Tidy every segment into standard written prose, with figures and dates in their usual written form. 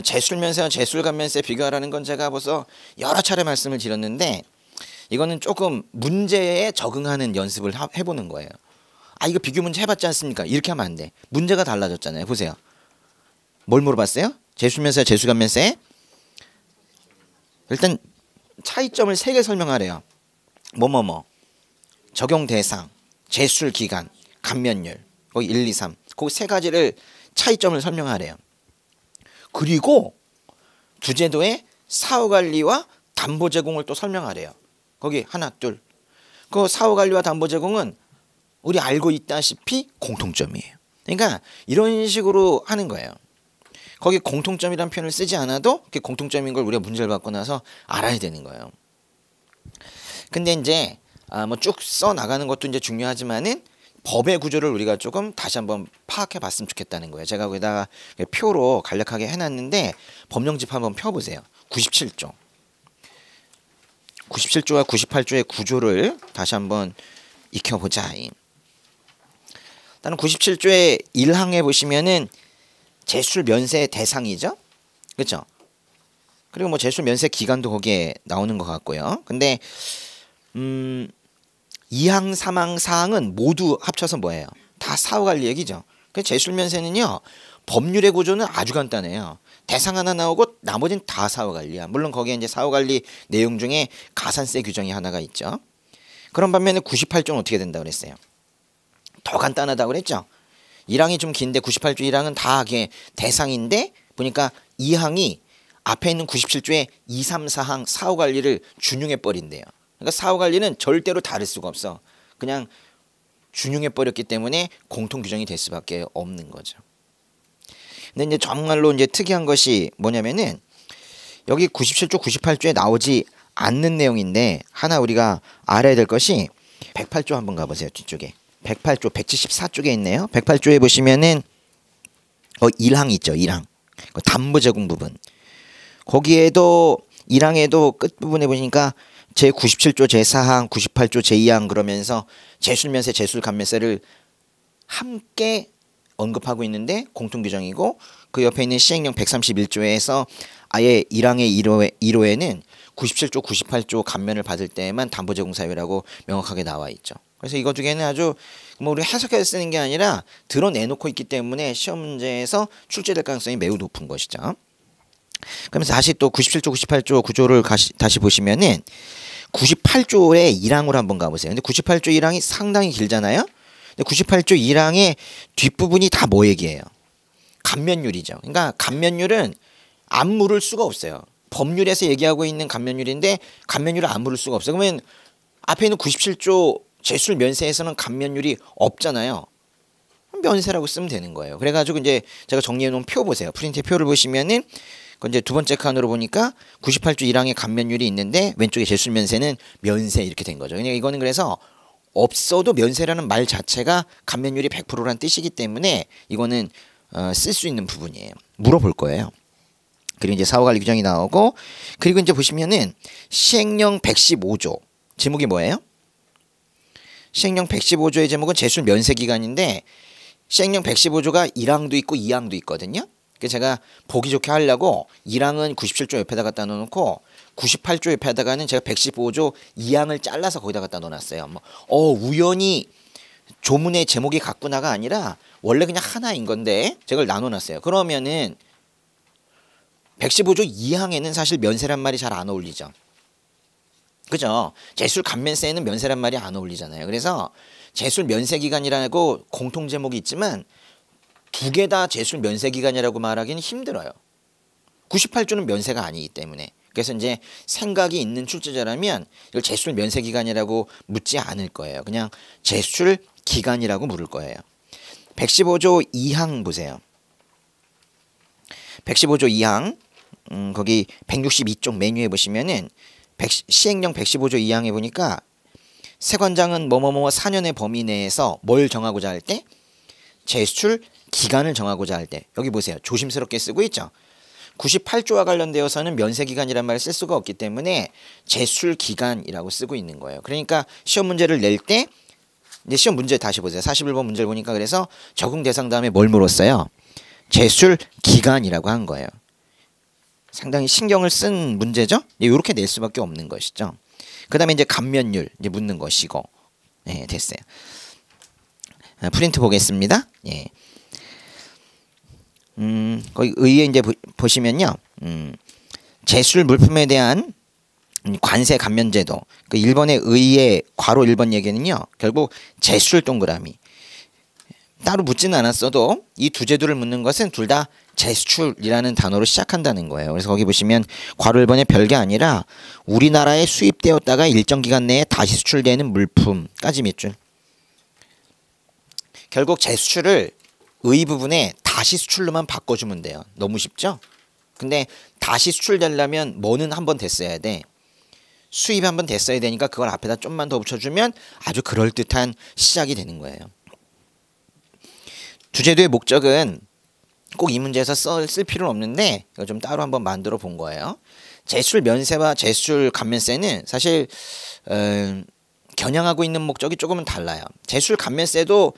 제술면세와 제술간면세 비교하라는 건 제가 벌써 여러 차례 말씀을 드렸는데 이거는 조금 문제에 적응하는 연습을 해보는 거예요. 아 이거 비교 문제 해봤지 않습니까? 이렇게 하면 안 돼. 문제가 달라졌잖아요. 보세요. 뭘 물어봤어요? 제술면세 제술간면세. 일단 차이점을 3개 설명하래요. 뭐뭐뭐 적용 대상, 제술 기간, 감면율. 거기 1, 2, 3. 그 3가지를 차이점을 설명하래요. 그리고 주제도에 사후관리와 담보 제공을 또 설명하래요. 거기 하나, 둘. 그 사후관리와 담보 제공은 우리 알고 있다시피 공통점이에요. 그러니까 이런 식으로 하는 거예요. 거기 공통점이라는 표현을 쓰지 않아도 그게 공통점인 걸 우리가 문제를 받고 나서 알아야 되는 거예요. 근데 이제 뭐 쭉 써 나가는 것도 이제 중요하지만은 법의 구조를 우리가 조금 다시 한번 파악해 봤으면 좋겠다는 거예요. 제가 거기다가 표로 간략하게 해놨는데 법령집 한번 펴보세요. 97조. 97조와 98조의 구조를 다시 한번 익혀보자. 일단은 97조의 1항에 보시면은 제술 면세 대상이죠. 그렇죠? 그리고 뭐 제술 면세 기간도 거기에 나오는 것 같고요. 근데 2항, 3항, 4항은 모두 합쳐서 뭐예요? 다 사후관리 얘기죠. 제술면세는요. 법률의 구조는 아주 간단해요. 대상 하나 나오고 나머지는 다 사후관리야. 물론 거기에 이제 사후관리 내용 중에 가산세 규정이 하나가 있죠. 그런 반면에 98조는 어떻게 된다고 그랬어요? 더 간단하다고 그랬죠. 1항이 좀 긴데 98조 1항은 다 대상인데 보니까 2항이 앞에 있는 97조의 2, 3, 4항 사후관리를 준용해버린대요. 그러니까 사후관리는 절대로 다를 수가 없어. 그냥 준용해버렸기 때문에 공통규정이 될 수밖에 없는 거죠. 근데 이제 정말로 이제 특이한 것이 뭐냐면은 여기 97조, 98조에 나오지 않는 내용인데 하나 우리가 알아야 될 것이 108조 한번 가보세요. 뒤쪽에. 108조, 174쪽에 있네요. 108조에 보시면은 1항 있죠. 1항. 담보 제공 부분. 거기에도 1항에도 끝부분에 보니까 제97조 제4항, 98조 제2항 그러면서 제술면세, 제술간면세를 함께 언급하고 있는데 공통규정이고 그 옆에 있는 시행령 131조에서 아예 1항의 1호에는 97조, 98조 감면을 받을 때에만 담보 제공 사유라고 명확하게 나와 있죠. 그래서 이거 중에는 아주 뭐 우리 해석해서 쓰는 게 아니라 드러내놓고 있기 때문에 시험 문제에서 출제될 가능성이 매우 높은 것이죠. 그러면서 다시 또 97조, 98조 구조를 다시 보시면은 98조의 1항으로 한번 가보세요. 근데 98조 1항이 상당히 길잖아요. 근데 98조 1항의 뒷부분이 다 뭐 얘기예요? 감면율이죠. 그러니까 감면율은 안 물을 수가 없어요. 법률에서 얘기하고 있는 감면율인데 감면율을 안 물을 수가 없어요. 그러면 앞에 있는 97조 제술 면세에서는 감면율이 없잖아요. 면세라고 쓰면 되는 거예요. 그래가지고 이제 제가 정리해 놓은 표 보세요. 프린트 표를 보시면은 그 이제 두 번째 칸으로 보니까 98조 1항에 감면율이 있는데 왼쪽에 제술 면세는 면세 이렇게 된 거죠. 그러니까 이거는 그래서 없어도 면세라는 말 자체가 감면율이 100%란 뜻이기 때문에 이거는 쓸 수 있는 부분이에요. 물어볼 거예요. 그리고 이제 사후관리 규정이 나오고 그리고 이제 보시면은 시행령 115조 제목이 뭐예요? 시행령 115조의 제목은 제술 면세 기간인데 시행령 115조가 1항도 있고 2항도 있거든요. 그래서 제가 보기 좋게 하려고 1항은 97조 옆에다 갖다 놓고 98조 옆에다가는 제가 115조 2항을 잘라서 거기다 갖다 놓았어요. 우연히 조문의 제목이 같구나가 아니라 원래 그냥 하나인 건데 제가 나눠놨어요. 그러면은 115조 2항에는 사실 면세란 말이 잘 안 어울리죠. 그죠? 제술 감면세에는 면세란 말이 안 어울리잖아요. 그래서 제술 면세 기간이라고 공통 제목이 있지만 두 개 다 제술 면세 기간이라고 말하기는 힘들어요. 98조는 면세가 아니기 때문에. 그래서 이제 생각이 있는 출제자라면 이걸 제술 면세 기간이라고 묻지 않을 거예요. 그냥 제술 기간이라고 물을 거예요. 115조 2항 보세요. 115조 2항 거기 162쪽 메뉴에 보시면은 시행령 115조 2항에 보니까 세관장은 뭐뭐뭐 4년의 범위 내에서 뭘 정하고자 할 때? 제출 기간을 정하고자 할 때. 여기 보세요. 조심스럽게 쓰고 있죠. 98조와 관련되어서는 면세기간이란 말을 쓸 수가 없기 때문에 제출기간이라고 쓰고 있는 거예요. 그러니까 시험 문제를 낼 때 이제 시험 문제 다시 보세요. 41번 문제를 보니까 그래서 적응 대상 다음에 뭘 물었어요? 제출기간이라고 한 거예요. 상당히 신경을 쓴 문제죠. 이렇게 낼 수밖에 없는 것이죠. 그다음에 이제 감면율 이제 묻는 것이고, 예, 됐어요. 프린트 보겠습니다. 예. 거기 의에 이제 보시면요, 제술 물품에 대한 관세 감면 제도. 그 일본의 의의 괄호 1번 얘기는요, 결국 제술 동그라미. 따로 묻지는 않았어도 이 두 제도를 묻는 것은 둘 다 제수출이라는 단어로 시작한다는 거예요. 그래서 거기 보시면 괄호 1번에 별게 아니라 우리나라에 수입되었다가 일정 기간 내에 다시 수출되는 물품까지 몇 줄. 결국 제수출을 의 부분에 다시 수출로만 바꿔주면 돼요. 너무 쉽죠? 근데 다시 수출되려면 뭐는 한번 됐어야 돼. 수입이 한번 됐어야 되니까 그걸 앞에다 좀만 더 붙여주면 아주 그럴듯한 시작이 되는 거예요. 주제도의 목적은 꼭 이 문제에서 쓸 필요는 없는데 이거 좀 따로 한번 만들어 본 거예요. 제출 면세와 제출 감면세는 사실 겨냥하고 있는 목적이 조금은 달라요. 제출 감면세도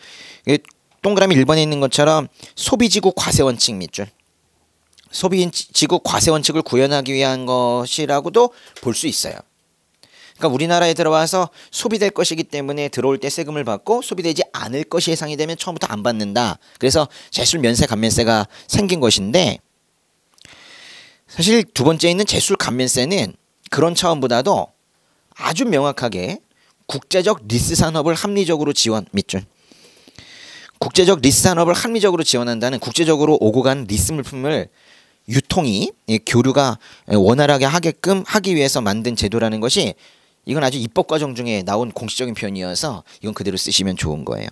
동그라미 1번에 있는 것처럼 소비지구 과세원칙 밑줄. 소비지구 과세원칙을 구현하기 위한 것이라고도 볼 수 있어요. 그러니까 우리나라에 들어와서 소비될 것이기 때문에 들어올 때 세금을 받고 소비되지 않을 것이 예상이 되면 처음부터 안 받는다. 그래서 제술 면세 감면세가 생긴 것인데, 사실 두 번째에 있는 제술 감면세는 그런 차원보다도 아주 명확하게 국제적 리스 산업을 합리적으로 지원 밑줄. 국제적 리스 산업을 합리적으로 지원한다는, 국제적으로 오고 가는 리스 물품을 유통이 교류가 원활하게 하게끔 하기 위해서 만든 제도라는 것이, 이건 아주 입법 과정 중에 나온 공식적인 표현이어서 이건 그대로 쓰시면 좋은 거예요.